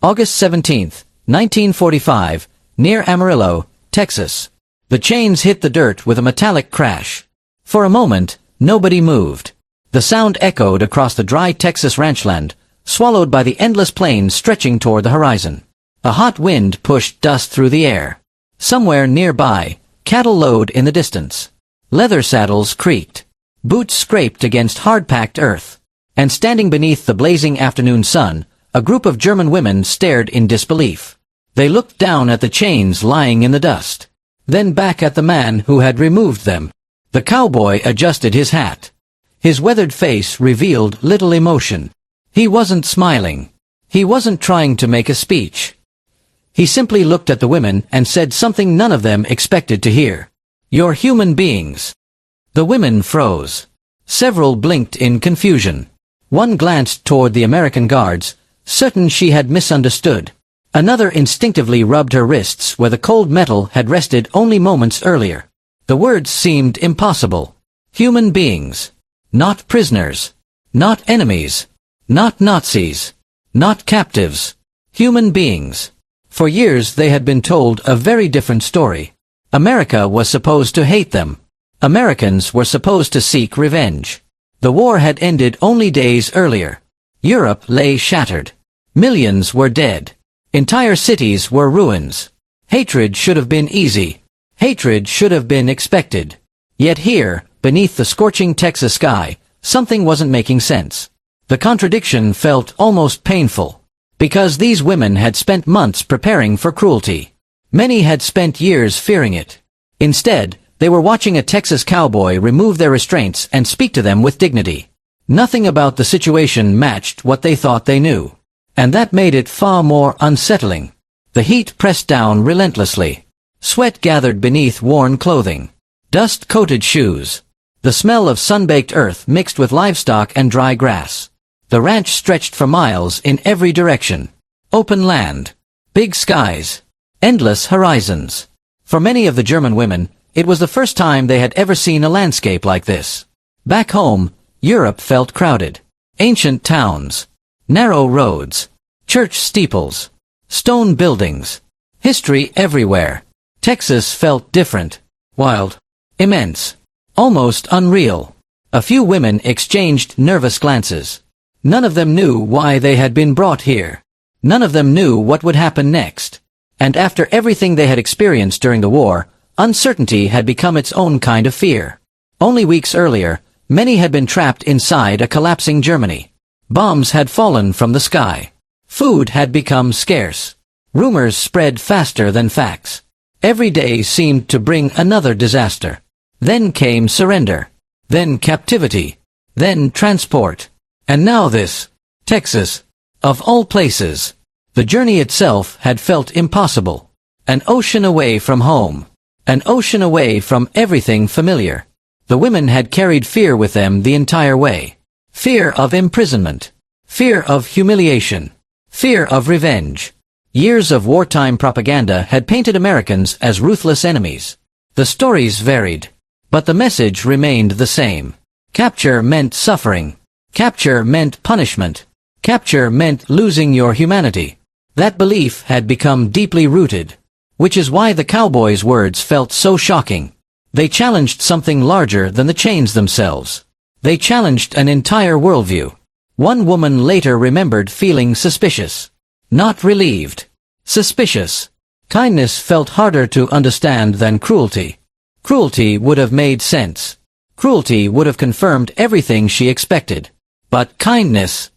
August 17, 1945, near Amarillo, Texas. The chains hit the dirt with a metallic crash. For a moment, nobody moved. The sound echoed across the dry Texas ranchland, swallowed by the endless plains stretching toward the horizon. A hot wind pushed dust through the air. Somewhere nearby, cattle lowed in the distance. Leather saddles creaked. Boots scraped against hard-packed earth. And standing beneath the blazing afternoon sun, a group of German women stared in disbelief. They looked down at the chains lying in the dust. Then back at the man who had removed them. The cowboy adjusted his hat. His weathered face revealed little emotion. He wasn't smiling. He wasn't trying to make a speech. He simply looked at the women and said something none of them expected to hear. "You're human beings." The women froze. Several blinked in confusion. One glanced toward the American guards, certain she had misunderstood. Another instinctively rubbed her wrists where the cold metal had rested only moments earlier. The words seemed impossible. Human beings. Not prisoners. Not enemies. Not Nazis. Not captives. Human beings. For years they had been told a very different story. America was supposed to hate them. Americans were supposed to seek revenge. The war had ended only days earlier. Europe lay shattered. Millions were dead. Entire cities were ruins. Hatred should have been easy. Hatred should have been expected. Yet here, beneath the scorching Texas sky, something wasn't making sense. The contradiction felt almost painful. Because these women had spent months preparing for cruelty. Many had spent years fearing it. Instead, they were watching a Texas cowboy remove their restraints and speak to them with dignity. Nothing about the situation matched what they thought they knew. And that made it far more unsettling. The heat pressed down relentlessly. Sweat gathered beneath worn clothing. Dust coated shoes. The smell of sun-baked earth mixed with livestock and dry grass. The ranch stretched for miles in every direction. Open land. Big skies. Endless horizons. For many of the German women, it was the first time they had ever seen a landscape like this. Back home, Europe felt crowded. Ancient towns. Narrow roads. Church steeples. Stone buildings. History everywhere. Texas felt different. Wild. Immense. Almost unreal. A few women exchanged nervous glances. None of them knew why they had been brought here. None of them knew what would happen next. And after everything they had experienced during the war, uncertainty had become its own kind of fear. Only weeks earlier, many had been trapped inside a collapsing Germany. Bombs had fallen from the sky. Food had become scarce. Rumors spread faster than facts. Every day seemed to bring another disaster. Then came surrender. Then captivity. Then transport. And now this. Texas. Of all places. The journey itself had felt impossible. An ocean away from home. An ocean away from everything familiar. The women had carried fear with them the entire way. Fear of imprisonment. Fear of humiliation. Fear of revenge. Years of wartime propaganda had painted Americans as ruthless enemies. The stories varied. But the message remained the same. Capture meant suffering. Capture meant punishment. Capture meant losing your humanity. That belief had become deeply rooted. Which is why the cowboys' words felt so shocking. They challenged something larger than the chains themselves. They challenged an entire worldview. One woman later remembered feeling suspicious. Not relieved. Suspicious. Kindness felt harder to understand than cruelty. Cruelty would have made sense. Cruelty would have confirmed everything she expected. But kindness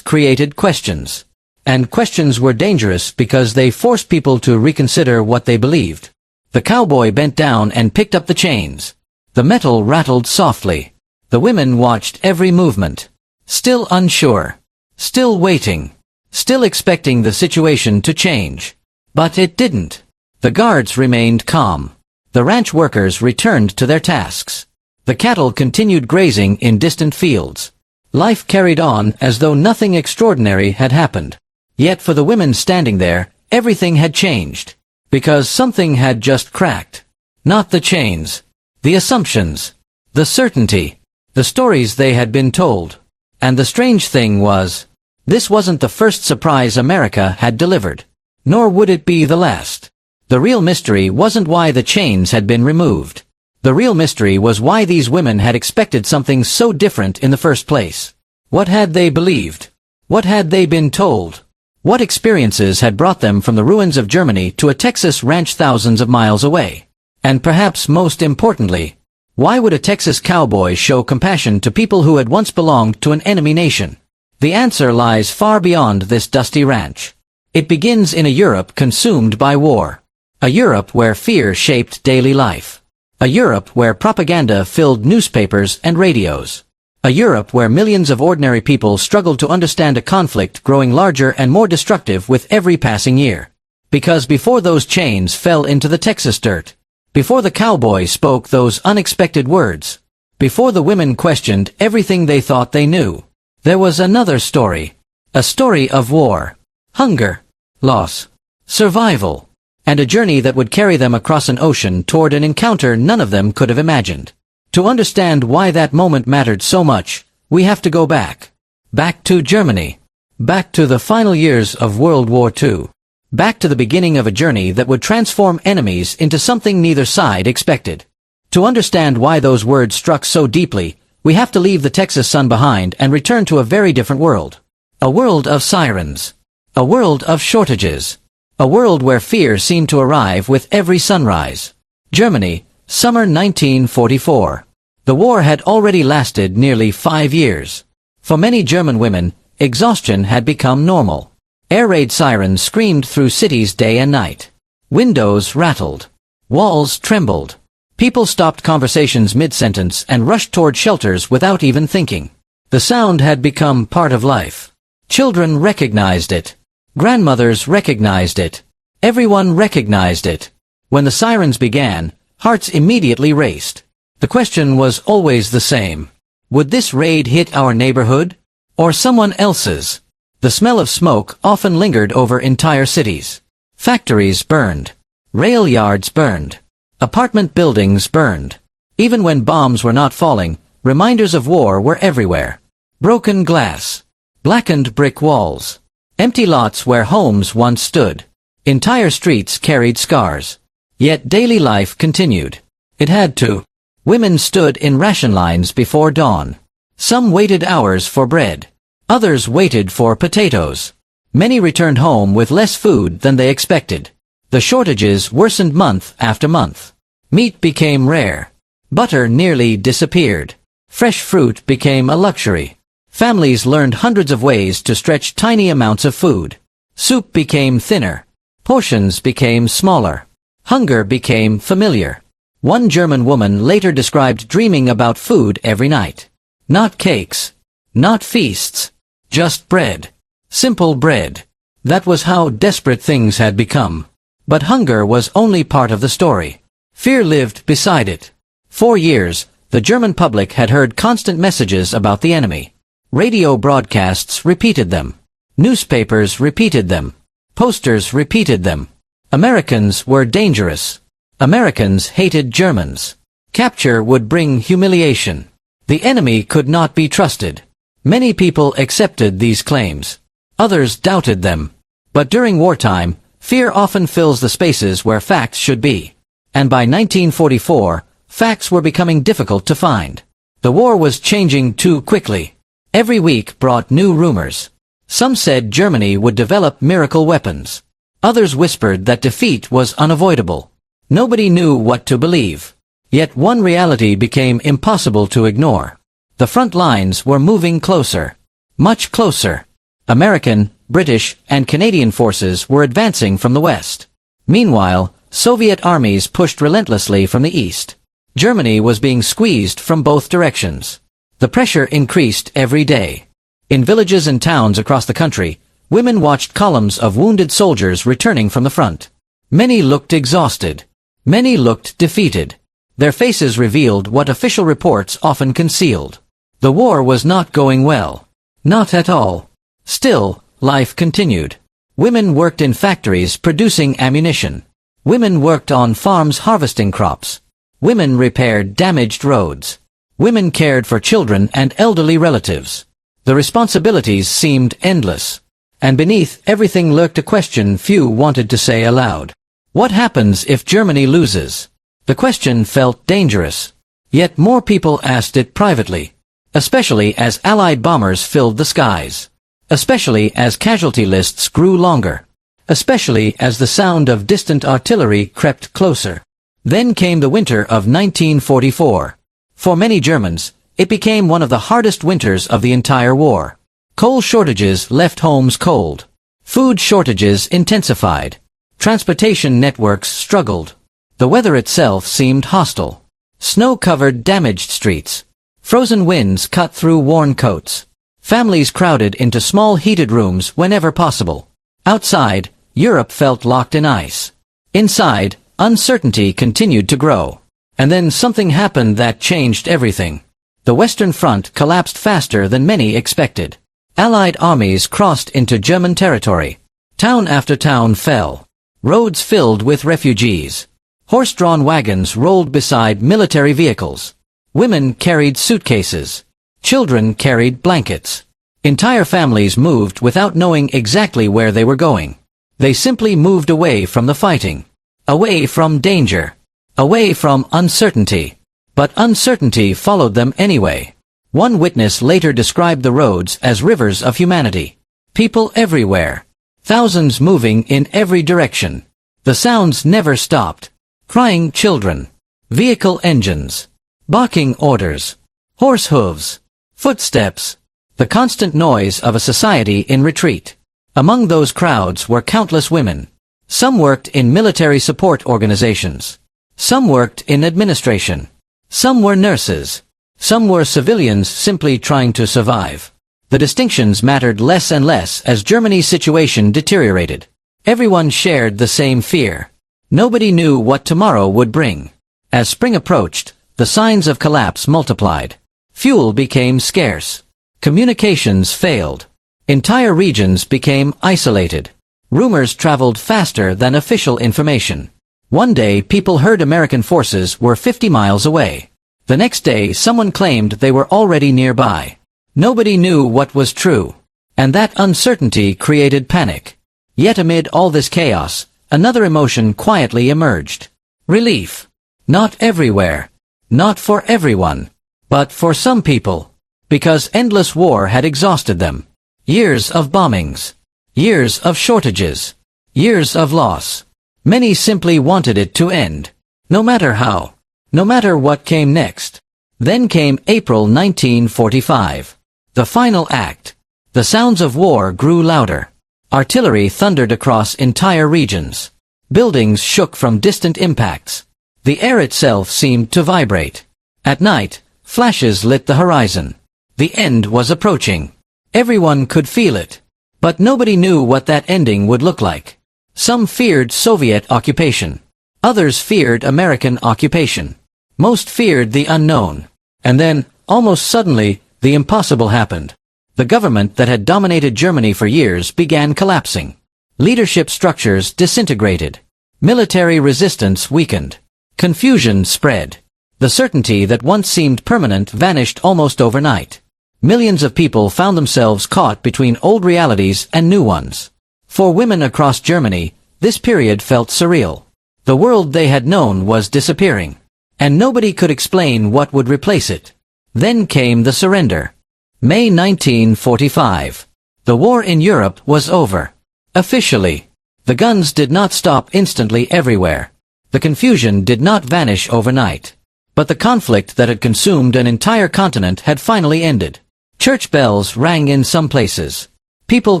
created questions. And questions were dangerous because they forced people to reconsider what they believed. The cowboy bent down and picked up the chains. The metal rattled softly. The women watched every movement. Still unsure. Still waiting. Still expecting the situation to change. But it didn't. The guards remained calm. The ranch workers returned to their tasks. The cattle continued grazing in distant fields. Life carried on as though nothing extraordinary had happened. Yet for the women standing there, everything had changed. Because something had just cracked. Not the chains. The assumptions. The certainty. The stories they had been told. And the strange thing was, This wasn't the first surprise America had delivered. Nor would it be the last. The real mystery wasn't why the chains had been removed. The real mystery was why these women had expected something so different in the first place. What had they believed? What had they been told? What experiences had brought them from the ruins of Germany to a Texas ranch thousands of miles away? And perhaps most importantly, why would a Texas cowboy show compassion to people who had once belonged to an enemy nation? The answer lies far beyond this dusty ranch. It begins in a Europe consumed by war. A Europe where fear shaped daily life. A Europe where propaganda filled newspapers and radios. A Europe where millions of ordinary people struggled to understand a conflict growing larger and more destructive with every passing year. Because before those chains fell into the Texas dirt, before the cowboy spoke those unexpected words, before the women questioned everything they thought they knew, there was another story. A story of war, hunger, loss, survival, and a journey that would carry them across an ocean toward an encounter none of them could have imagined. To understand why that moment mattered so much, we have to go back. Back to Germany. Back to the final years of World War II. Back to the beginning of a journey that would transform enemies into something neither side expected. To understand why those words struck so deeply, we have to leave the Texas sun behind and return to a very different world. A world of sirens. A world of shortages. A world where fear seemed to arrive with every sunrise. Germany, summer 1944. The war had already lasted nearly 5 years. For many German women, exhaustion had become normal. Air raid sirens screamed through cities day and night. Windows rattled. Walls trembled. People stopped conversations mid-sentence and rushed toward shelters without even thinking. The sound had become part of life. Children recognized it. Grandmothers recognized it. Everyone recognized it. When the sirens began, hearts immediately raced. The question was always the same. Would this raid hit our neighborhood? Or someone else's? The smell of smoke often lingered over entire cities. Factories burned. Rail yards burned. Apartment buildings burned. Even when bombs were not falling, reminders of war were everywhere. Broken glass. Blackened brick walls. Empty lots where homes once stood. Entire streets carried scars. Yet daily life continued. It had to. Women stood in ration lines before dawn. Some waited hours for bread. Others waited for potatoes. Many returned home with less food than they expected. The shortages worsened month after month. Meat became rare. Butter nearly disappeared. Fresh fruit became a luxury. Families learned hundreds of ways to stretch tiny amounts of food. Soup became thinner. Portions became smaller. Hunger became familiar. One German woman later described dreaming about food every night. Not cakes. Not feasts. Just bread. Simple bread. That was how desperate things had become. But hunger was only part of the story. Fear lived beside it. For years, the German public had heard constant messages about the enemy. Radio broadcasts repeated them. Newspapers repeated them. Posters repeated them. Americans were dangerous. Americans hated Germans. Capture would bring humiliation. The enemy could not be trusted. Many people accepted these claims. Others doubted them. But during wartime, fear often fills the spaces where facts should be. And by 1944, facts were becoming difficult to find. The war was changing too quickly. Every week brought new rumors. Some said Germany would develop miracle weapons. Others whispered that defeat was unavoidable. Nobody knew what to believe. Yet one reality became impossible to ignore. The front lines were moving closer. Much closer. American, British, and Canadian forces were advancing from the west. Meanwhile, Soviet armies pushed relentlessly from the east. Germany was being squeezed from both directions. The pressure increased every day. In villages and towns across the country, women watched columns of wounded soldiers returning from the front. Many looked exhausted. Many looked defeated. Their faces revealed what official reports often concealed. The war was not going well. Not at all. Still, life continued. Women worked in factories producing ammunition. Women worked on farms harvesting crops. Women repaired damaged roads. Women cared for children and elderly relatives. The responsibilities seemed endless. And beneath everything lurked a question few wanted to say aloud. What happens if Germany loses? The question felt dangerous. Yet more people asked it privately. Especially as Allied bombers filled the skies. Especially as casualty lists grew longer. Especially as the sound of distant artillery crept closer. Then came the winter of 1944. For many Germans, it became one of the hardest winters of the entire war. Coal shortages left homes cold. Food shortages intensified. Transportation networks struggled. The weather itself seemed hostile. Snow covered damaged streets. Frozen winds cut through worn coats. Families crowded into small heated rooms whenever possible. Outside, Europe felt locked in ice. Inside, uncertainty continued to grow. And then something happened that changed everything. The Western Front collapsed faster than many expected. Allied armies crossed into German territory. Town after town fell. Roads filled with refugees. Horse-drawn wagons rolled beside military vehicles. Women carried suitcases. Children carried blankets. Entire families moved without knowing exactly where they were going. They simply moved away from the fighting. Away from danger. Away from uncertainty. But uncertainty followed them anyway. One witness later described the roads as rivers of humanity. People everywhere. Thousands moving in every direction. The sounds never stopped. Crying children. Vehicle engines. Barking orders. Horse hooves. Footsteps. The constant noise of a society in retreat. Among those crowds were countless women. Some worked in military support organizations. Some worked in administration. Some were nurses. Some were civilians simply trying to survive. The distinctions mattered less and less as Germany's situation deteriorated. Everyone shared the same fear. Nobody knew what tomorrow would bring. As spring approached, the signs of collapse multiplied. Fuel became scarce. Communications failed. Entire regions became isolated. Rumors traveled faster than official information. One day people heard American forces were 50 miles away. The next day someone claimed they were already nearby. Nobody knew what was true. And that uncertainty created panic. Yet amid all this chaos, another emotion quietly emerged. Relief. Not everywhere. Not for everyone. But for some people. Because endless war had exhausted them. Years of bombings. Years of shortages. Years of loss. Many simply wanted it to end. No matter how. No matter what came next. Then came April 1945. The final act. The sounds of war grew louder. Artillery thundered across entire regions. Buildings shook from distant impacts. The air itself seemed to vibrate. At night, flashes lit the horizon. The end was approaching. Everyone could feel it. But nobody knew what that ending would look like. Some feared Soviet occupation. Others feared American occupation. Most feared the unknown. And then, almost suddenly, the impossible happened. The government that had dominated Germany for years began collapsing. Leadership structures disintegrated. Military resistance weakened. Confusion spread. The certainty that once seemed permanent vanished almost overnight. Millions of people found themselves caught between old realities and new ones. For women across Germany, this period felt surreal. The world they had known was disappearing. And nobody could explain what would replace it. Then came the surrender. May 1945. The war in Europe was over. Officially. The guns did not stop instantly everywhere. The confusion did not vanish overnight. But the conflict that had consumed an entire continent had finally ended. Church bells rang in some places. People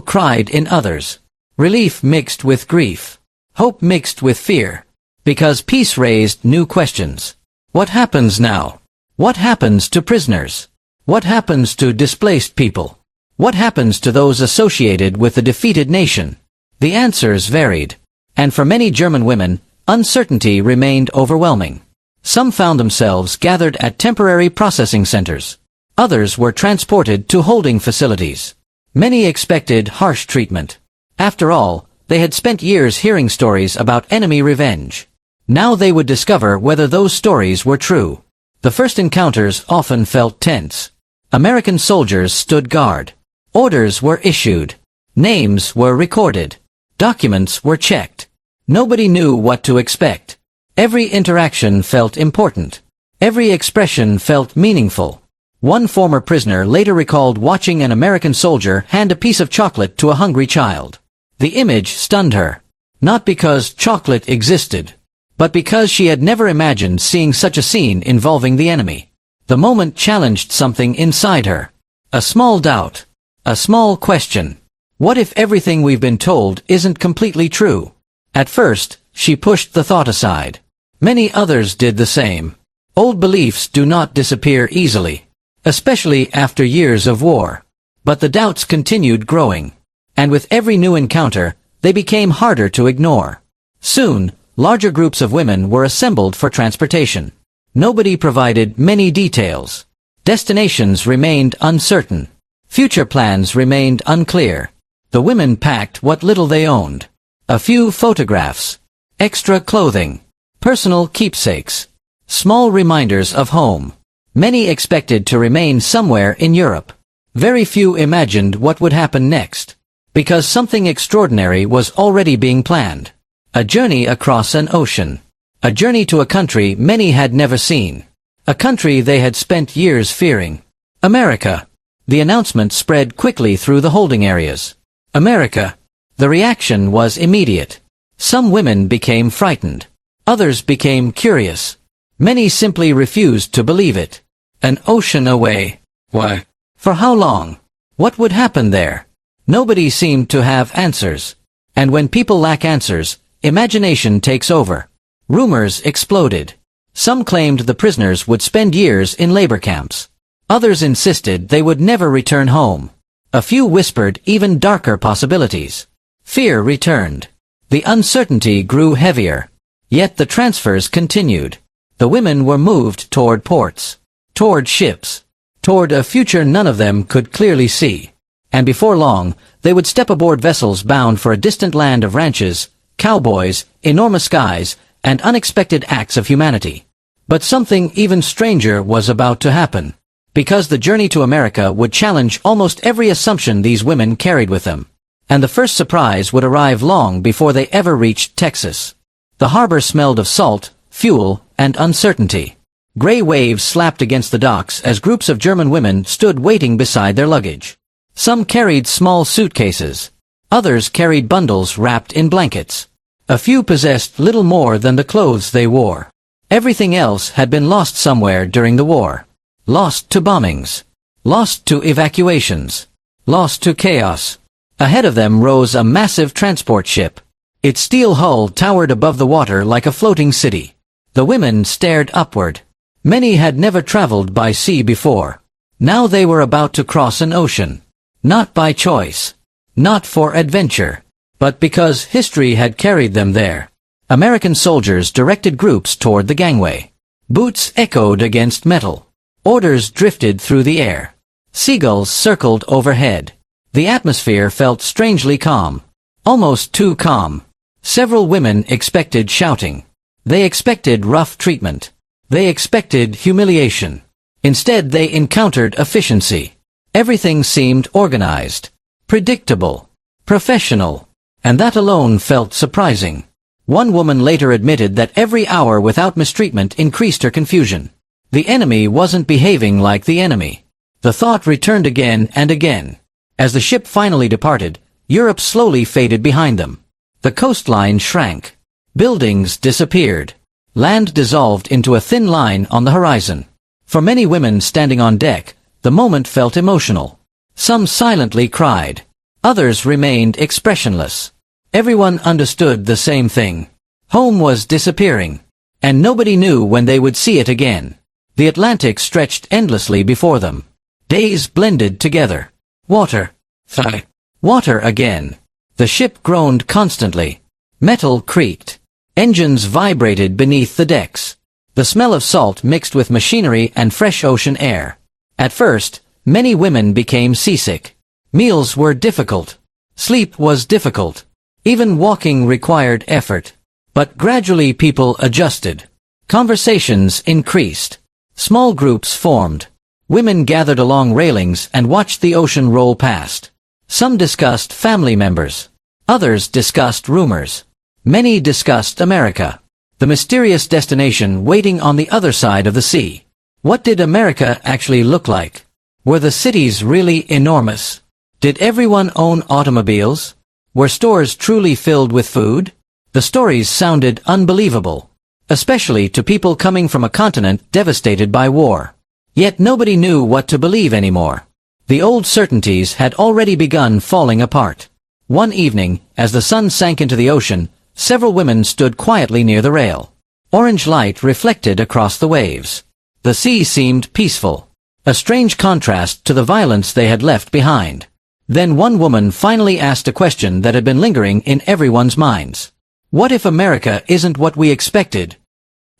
cried in others. Relief mixed with grief. Hope mixed with fear. Because peace raised new questions. What happens now? What happens to prisoners? What happens to displaced people? What happens to those associated with the defeated nation? The answers varied. And for many German women, uncertainty remained overwhelming. Some found themselves gathered at temporary processing centers. Others were transported to holding facilities. Many expected harsh treatment. After all, they had spent years hearing stories about enemy revenge. Now they would discover whether those stories were true. The first encounters often felt tense. American soldiers stood guard. Orders were issued. Names were recorded. Documents were checked. Nobody knew what to expect. Every interaction felt important. Every expression felt meaningful. One former prisoner later recalled watching an American soldier hand a piece of chocolate to a hungry child. The image stunned her. Not because chocolate existed, but because she had never imagined seeing such a scene involving the enemy. The moment challenged something inside her. A small doubt. A small question. What if everything we've been told isn't completely true? At first, she pushed the thought aside. Many others did the same. Old beliefs do not disappear easily, especially after years of war. But the doubts continued growing. And with every new encounter, they became harder to ignore. Soon, larger groups of women were assembled for transportation. Nobody provided many details. Destinations remained uncertain. Future plans remained unclear. The women packed what little they owned. A few photographs. Extra clothing. Personal keepsakes. Small reminders of home. Many expected to remain somewhere in Europe. Very few imagined what would happen next. Because something extraordinary was already being planned. A journey across an ocean. A journey to a country many had never seen. A country they had spent years fearing. America. The announcement spread quickly through the holding areas. America. The reaction was immediate. Some women became frightened. Others became curious. Many simply refused to believe it. An ocean away. Why? For how long? What would happen there? Nobody seemed to have answers. And when people lack answers, imagination takes over. Rumors exploded. Some claimed the prisoners would spend years in labor camps. Others insisted they would never return home. A few whispered even darker possibilities. Fear returned. The uncertainty grew heavier. Yet the transfers continued. The women were moved toward ports, toward ships, toward a future none of them could clearly see. And before long, they would step aboard vessels bound for a distant land of ranches, cowboys, enormous skies, and unexpected acts of humanity. But something even stranger was about to happen. Because the journey to America would challenge almost every assumption these women carried with them. And the first surprise would arrive long before they ever reached Texas. The harbor smelled of salt, fuel, and uncertainty. Gray waves slapped against the docks as groups of German women stood waiting beside their luggage. Some carried small suitcases. Others carried bundles wrapped in blankets. A few possessed little more than the clothes they wore. Everything else had been lost somewhere during the war. Lost to bombings. Lost to evacuations. Lost to chaos. Ahead of them rose a massive transport ship. Its steel hull towered above the water like a floating city. The women stared upward. Many had never traveled by sea before. Now they were about to cross an ocean. Not by choice. Not for adventure. But because history had carried them there. American soldiers directed groups toward the gangway. Boots echoed against metal. Orders drifted through the air. Seagulls circled overhead. The atmosphere felt strangely calm. Almost too calm. Several women expected shouting. They expected rough treatment. They expected humiliation. Instead they encountered efficiency. Everything seemed organized. Predictable. Professional. And that alone felt surprising. One woman later admitted that every hour without mistreatment increased her confusion. The enemy wasn't behaving like the enemy. The thought returned again and again. As the ship finally departed, Europe slowly faded behind them. The coastline shrank. Buildings disappeared. Land dissolved into a thin line on the horizon. For many women standing on deck, the moment felt emotional. Some silently cried. Others remained expressionless. Everyone understood the same thing. Home was disappearing. And nobody knew when they would see it again. The Atlantic stretched endlessly before them. Days blended together. Water. Sigh. Water again. The ship groaned constantly. Metal creaked. Engines vibrated beneath the decks. The smell of salt mixed with machinery and fresh ocean air. At first, many women became seasick. Meals were difficult. Sleep was difficult. Even walking required effort. But gradually people adjusted. Conversations increased. Small groups formed. Women gathered along railings and watched the ocean roll past. Some discussed family members. Others discussed rumors. Many discussed America, the mysterious destination waiting on the other side of the sea. What did America actually look like? Were the cities really enormous? Did everyone own automobiles? Were stores truly filled with food? The stories sounded unbelievable, especially to people coming from a continent devastated by war. Yet nobody knew what to believe anymore. The old certainties had already begun falling apart. One evening, as the sun sank into the ocean, several women stood quietly near the rail. Orange light reflected across the waves. The sea seemed peaceful, a strange contrast to the violence they had left behind. Then one woman finally asked a question that had been lingering in everyone's minds. What if America isn't what we expected?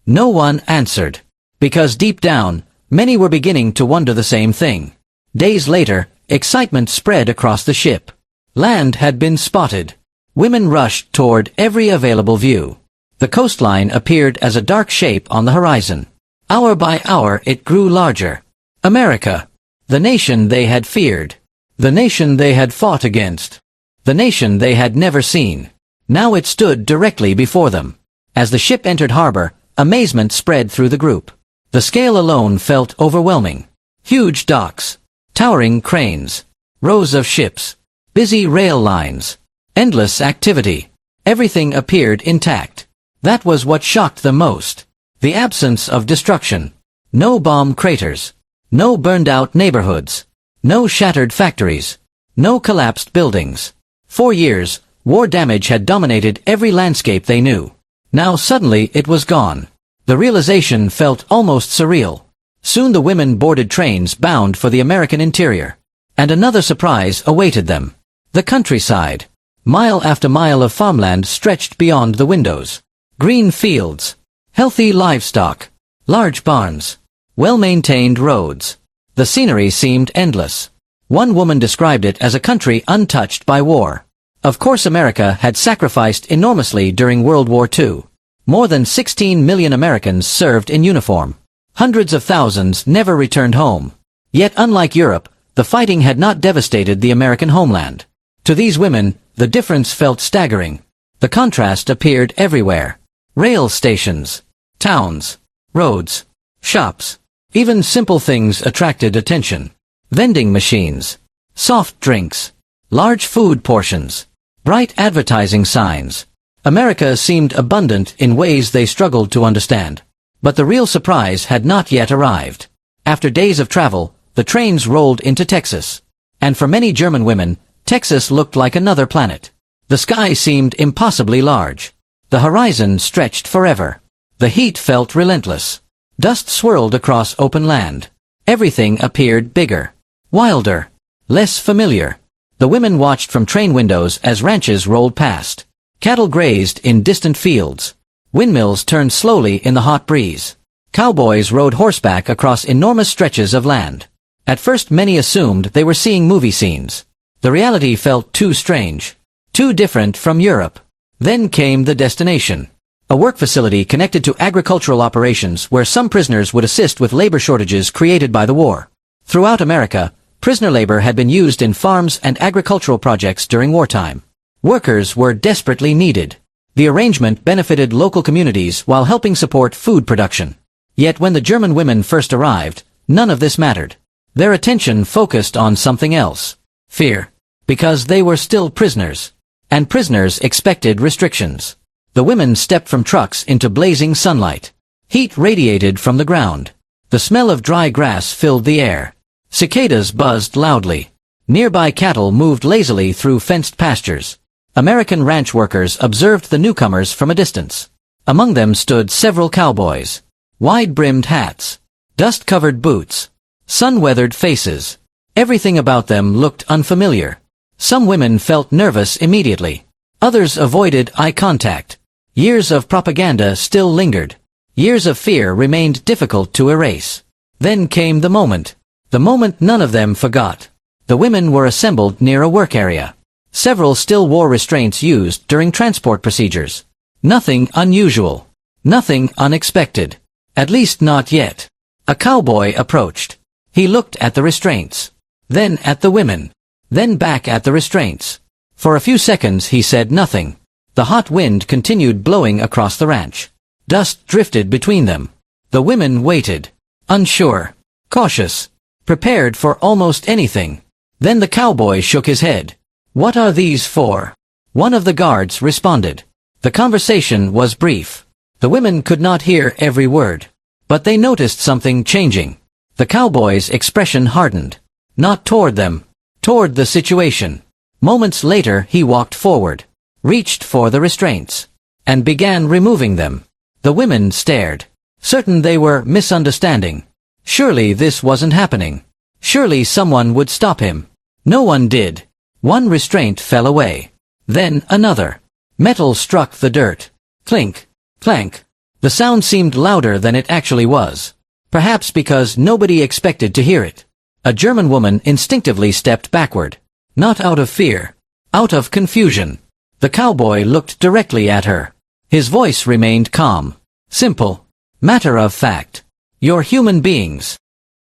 No one answered, because deep down, many were beginning to wonder the same thing. Days later, excitement spread across the ship. Land had been spotted. Women rushed toward every available view. The coastline appeared as a dark shape on the horizon. Hour by hour it grew larger. America, the nation they had feared. The nation they had fought against. The nation they had never seen. Now it stood directly before them. As the ship entered harbor, amazement spread through the group. The scale alone felt overwhelming. Huge docks, towering cranes, rows of ships, busy rail lines, endless activity. Everything appeared intact. That was what shocked them most. The absence of destruction. No bomb craters. No burned-out neighborhoods. No shattered factories. No collapsed buildings. For years, war damage had dominated every landscape they knew. Now suddenly it was gone. The realization felt almost surreal. Soon the women boarded trains bound for the American interior. And another surprise awaited them. The countryside. Mile after mile of farmland stretched beyond the windows. Green fields. Healthy livestock. Large barns. Well-maintained roads. The scenery seemed endless. One woman described it as a country untouched by war. Of course America had sacrificed enormously during World War II. More than 16 million Americans served in uniform. Hundreds of thousands never returned home. Yet unlike Europe, the fighting had not devastated the American homeland. To these women, the difference felt staggering. The contrast appeared everywhere. Rail stations, towns, roads, shops. Even simple things attracted attention. Vending machines, soft drinks, large food portions, bright advertising signs. America seemed abundant in ways they struggled to understand. But the real surprise had not yet arrived. After days of travel, the trains rolled into Texas. And for many German women, Texas looked like another planet. The sky seemed impossibly large. The horizon stretched forever. The heat felt relentless. Dust swirled across open land. Everything appeared bigger, wilder, less familiar. The women watched from train windows as ranches rolled past. Cattle grazed in distant fields. Windmills turned slowly in the hot breeze. Cowboys rode horseback across enormous stretches of land. At first many assumed they were seeing movie scenes. The reality felt too strange, too different from Europe. Then came the destination. A work facility connected to agricultural operations where some prisoners would assist with labor shortages created by the war. Throughout America, prisoner labor had been used in farms and agricultural projects during wartime. Workers were desperately needed. The arrangement benefited local communities while helping support food production. Yet when the German women first arrived, none of this mattered. Their attention focused on something else. Fear. Because they were still prisoners. And prisoners expected restrictions. The women stepped from trucks into blazing sunlight. Heat radiated from the ground. The smell of dry grass filled the air. Cicadas buzzed loudly. Nearby cattle moved lazily through fenced pastures. American ranch workers observed the newcomers from a distance. Among them stood several cowboys. Wide-brimmed hats. Dust-covered boots. Sun-weathered faces. Everything about them looked unfamiliar. Some women felt nervous immediately. Others avoided eye contact. Years of propaganda still lingered. Years of fear remained difficult to erase. Then came the moment. The moment none of them forgot. The women were assembled near a work area. Several still wore restraints used during transport procedures. Nothing unusual. Nothing unexpected. At least not yet. A cowboy approached. He looked at the restraints. Then at the women. Then back at the restraints. For a few seconds he said nothing. The hot wind continued blowing across the ranch. Dust drifted between them. The women waited. Unsure. Cautious. Prepared for almost anything. Then the cowboy shook his head. "What are these for?" One of the guards responded. The conversation was brief. The women could not hear every word. But they noticed something changing. The cowboy's expression hardened. Not toward them. Toward the situation. Moments later he walked forward. Reached for the restraints. And began removing them. The women stared. Certain they were misunderstanding. Surely this wasn't happening. Surely someone would stop him. No one did. One restraint fell away. Then another. Metal struck the dirt. Clink. Clank. The sound seemed louder than it actually was. Perhaps because nobody expected to hear it. A German woman instinctively stepped backward. Not out of fear. Out of confusion. The cowboy looked directly at her. His voice remained calm. Simple. Matter of fact. You're human beings.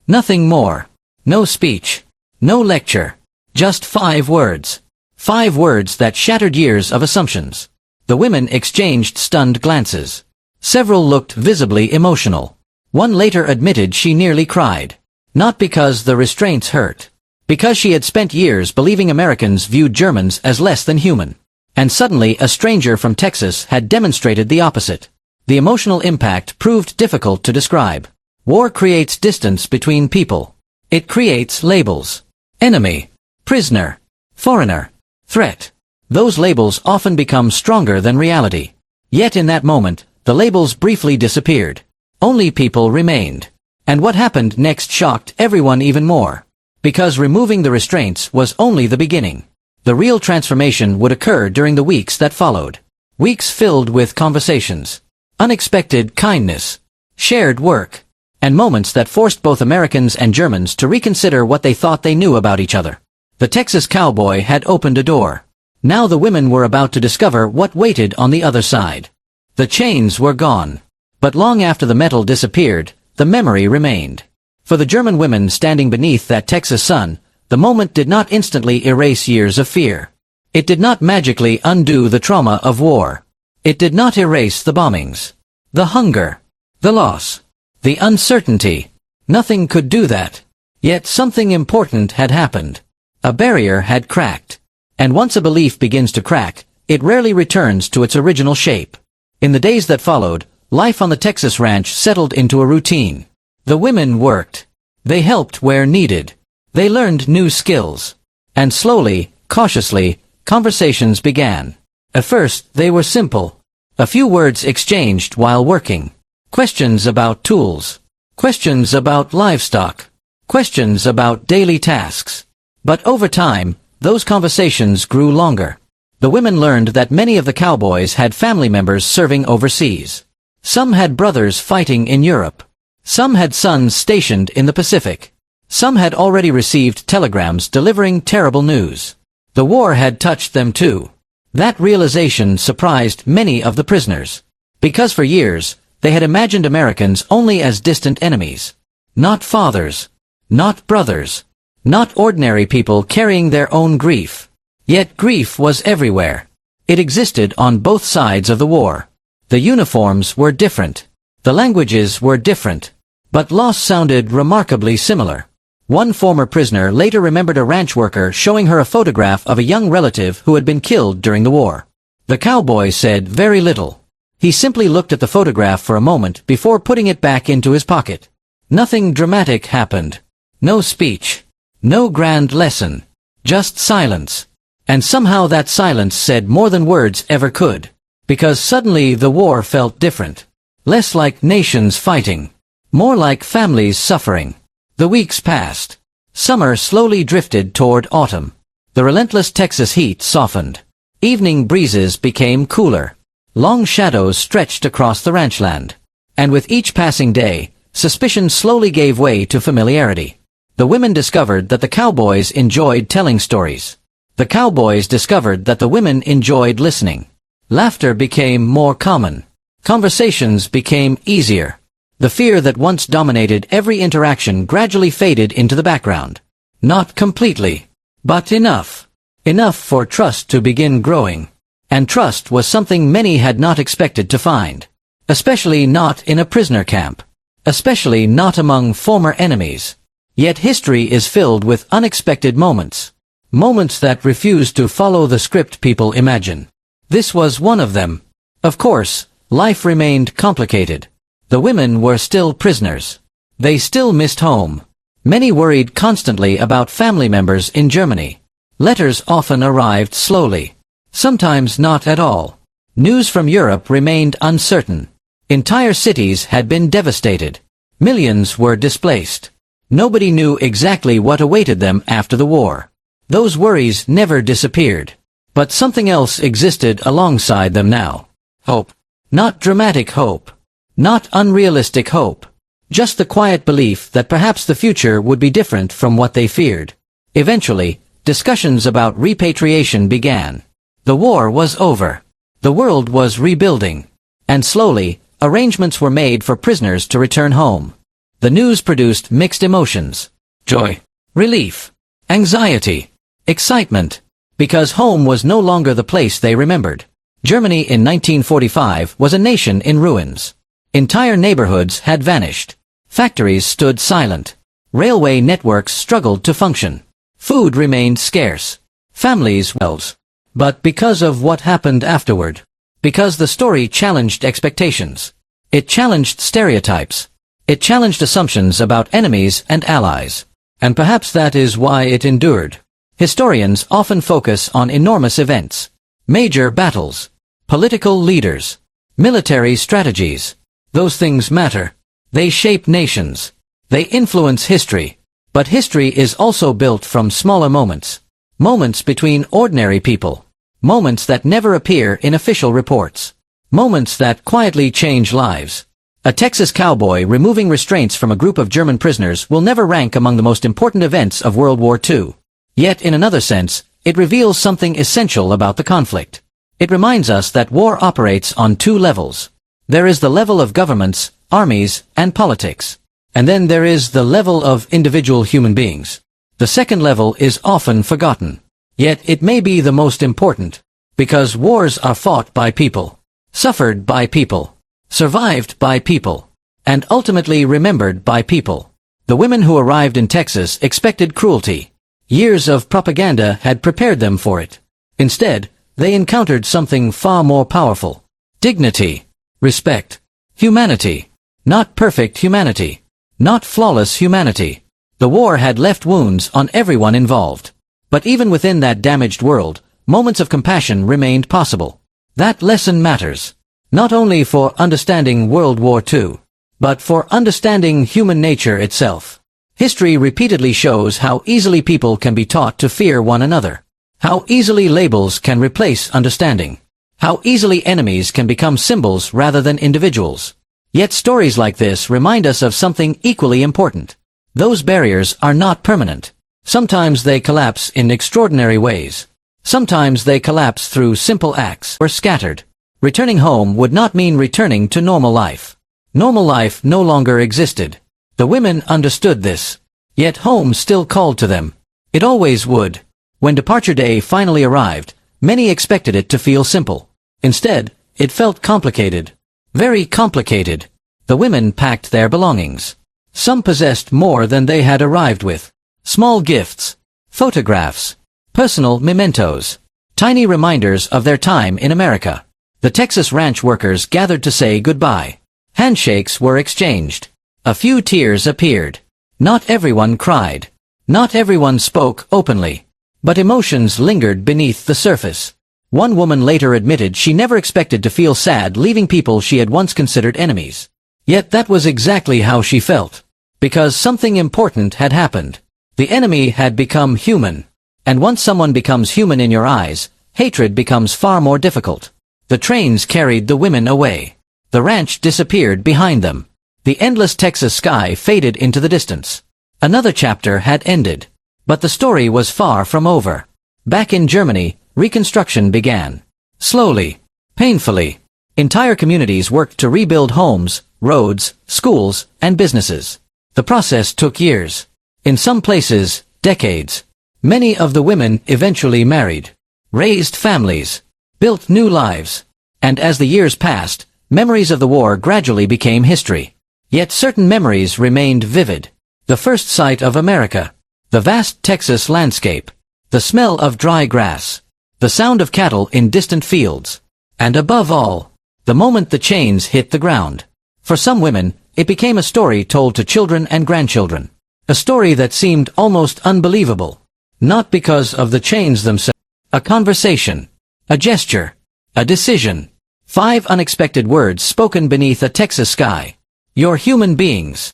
Nothing more. No speech. No lecture. Just 5 words. 5 words that shattered years of assumptions. The women exchanged stunned glances. Several looked visibly emotional. One later admitted she nearly cried. Not because the restraints hurt. Because she had spent years believing Americans viewed Germans as less than human. And suddenly a stranger from Texas had demonstrated the opposite. The emotional impact proved difficult to describe. War creates distance between people. It creates labels. Enemy. Prisoner. Foreigner. Threat. Those labels often become stronger than reality. Yet in that moment, the labels briefly disappeared. Only people remained. And what happened next shocked everyone even more. Because removing the restraints was only the beginning. The real transformation would occur during the weeks that followed. Weeks filled with conversations. Unexpected kindness. Shared work. And moments that forced both Americans and Germans to reconsider what they thought they knew about each other. The Texas cowboy had opened a door. Now the women were about to discover what waited on the other side. The chains were gone. But long after the metal disappeared, the memory remained. For the German women standing beneath that Texas sun, the moment did not instantly erase years of fear. It did not magically undo the trauma of war. It did not erase the bombings. The hunger. The loss. The uncertainty. Nothing could do that. Yet something important had happened. A barrier had cracked. And once a belief begins to crack, it rarely returns to its original shape. In the days that followed, life on the Texas ranch settled into a routine. The women worked. They helped where needed. They learned new skills. And slowly, cautiously, conversations began. At first, they were simple. A few words exchanged while working. Questions about tools. Questions about livestock. Questions about daily tasks. But over time, those conversations grew longer. The women learned that many of the cowboys had family members serving overseas. Some had brothers fighting in Europe. Some had sons stationed in the Pacific. Some had already received telegrams delivering terrible news. The war had touched them too. That realization surprised many of the prisoners. Because for years, they had imagined Americans only as distant enemies. Not fathers. Not brothers. Not ordinary people carrying their own grief. Yet grief was everywhere. It existed on both sides of the war. The uniforms were different. The languages were different. But loss sounded remarkably similar. One former prisoner later remembered a ranch worker showing her a photograph of a young relative who had been killed during the war. The cowboy said very little. He simply looked at the photograph for a moment before putting it back into his pocket. Nothing dramatic happened. No speech. No grand lesson. Just silence. And somehow that silence said more than words ever could. Because suddenly the war felt different. Less like nations fighting. More like families suffering. The weeks passed. Summer slowly drifted toward autumn. The relentless Texas heat softened. Evening breezes became cooler. Long shadows stretched across the ranchland. And with each passing day, suspicion slowly gave way to familiarity. The women discovered that the cowboys enjoyed telling stories. The cowboys discovered that the women enjoyed listening. Laughter became more common. Conversations became easier. The fear that once dominated every interaction gradually faded into the background. Not completely, but enough. Enough for trust to begin growing. And trust was something many had not expected to find. Especially not in a prisoner camp. Especially not among former enemies. Yet history is filled with unexpected moments. Moments that refuse to follow the script people imagine. This was one of them. Of course, life remained complicated. The women were still prisoners. They still missed home. Many worried constantly about family members in Germany. Letters often arrived slowly. Sometimes not at all. News from Europe remained uncertain. Entire cities had been devastated. Millions were displaced. Nobody knew exactly what awaited them after the war. Those worries never disappeared. But something else existed alongside them now. Hope. Not dramatic hope. Not unrealistic hope. Just the quiet belief that perhaps the future would be different from what they feared. Eventually, discussions about repatriation began. The war was over. The world was rebuilding. And slowly, arrangements were made for prisoners to return home. The news produced mixed emotions. Joy. Relief. Anxiety. Excitement. Because home was no longer the place they remembered. Germany in 1945 was a nation in ruins. Entire neighborhoods had vanished. Factories stood silent. Railway networks struggled to function. Food remained scarce. Families wells. But because of what happened afterward. Because the story challenged expectations. It challenged stereotypes. It challenged assumptions about enemies and allies. And perhaps that is why it endured. Historians often focus on enormous events. Major battles. Political leaders. Military strategies. Those things matter. They shape nations. They influence history. But history is also built from smaller moments. Moments between ordinary people. Moments that never appear in official reports. Moments that quietly change lives. A Texas cowboy removing restraints from a group of German prisoners will never rank among the most important events of World War II. Yet in another sense, it reveals something essential about the conflict. It reminds us that war operates on two levels. There is the level of governments, armies, and politics. And then there is the level of individual human beings. The second level is often forgotten. Yet it may be the most important. Because wars are fought by people. Suffered by people. Survived by people. And ultimately remembered by people. The women who arrived in Texas expected cruelty. Years of propaganda had prepared them for it. Instead, they encountered something far more powerful. Dignity. Respect. Humanity. Not perfect humanity. Not flawless humanity. The war had left wounds on everyone involved. But even within that damaged world, moments of compassion remained possible. That lesson matters. Not only for understanding World War II, but for understanding human nature itself. History repeatedly shows how easily people can be taught to fear one another. How easily labels can replace understanding. How easily enemies can become symbols rather than individuals. Yet stories like this remind us of something equally important. Those barriers are not permanent. Sometimes they collapse in extraordinary ways. Sometimes they collapse through simple acts or scattered. Returning home would not mean returning to normal life. Normal life no longer existed. The women understood this. Yet home still called to them. It always would. When departure day finally arrived, many expected it to feel simple. Instead, it felt complicated. Very complicated. The women packed their belongings. Some possessed more than they had arrived with. Small gifts. Photographs. Personal mementos. Tiny reminders of their time in America. The Texas ranch workers gathered to say goodbye. Handshakes were exchanged. A few tears appeared. Not everyone cried. Not everyone spoke openly. But emotions lingered beneath the surface. One woman later admitted she never expected to feel sad leaving people she had once considered enemies. Yet that was exactly how she felt. Because something important had happened. The enemy had become human. And once someone becomes human in your eyes, hatred becomes far more difficult. The trains carried the women away. The ranch disappeared behind them. The endless Texas sky faded into the distance. Another chapter had ended. But the story was far from over. Back in Germany, reconstruction began. Slowly. Painfully. Entire communities worked to rebuild homes, roads, schools, and businesses. The process took years. In some places, decades. Many of the women eventually married, raised families, built new lives. And as the years passed, memories of the war gradually became history. Yet certain memories remained vivid. The first sight of America. The vast Texas landscape. The smell of dry grass. The sound of cattle in distant fields. And above all, the moment the chains hit the ground. For some women, it became a story told to children and grandchildren. A story that seemed almost unbelievable. Not because of the chains themselves. A conversation. A gesture. A decision. 5 unexpected words spoken beneath a Texas sky. You're human beings.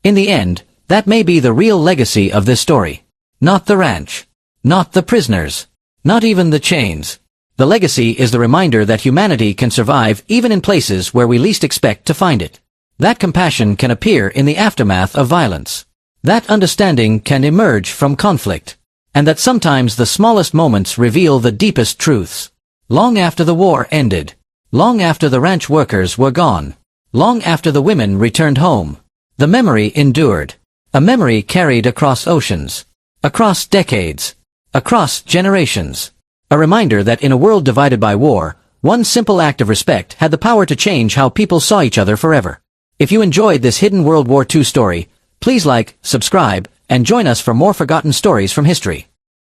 In the end, that may be the real legacy of this story. Not the ranch. Not the prisoners. Not even the chains. The legacy is the reminder that humanity can survive even in places where we least expect to find it. That compassion can appear in the aftermath of violence. That understanding can emerge from conflict. And that sometimes the smallest moments reveal the deepest truths. Long after the war ended. Long after the ranch workers were gone. Long after the women returned home. The memory endured. A memory carried across oceans. Across decades. Across generations. A reminder that in a world divided by war, one simple act of respect had the power to change how people saw each other forever. If you enjoyed this hidden World War II story, please like, subscribe, and join us for more forgotten stories from history.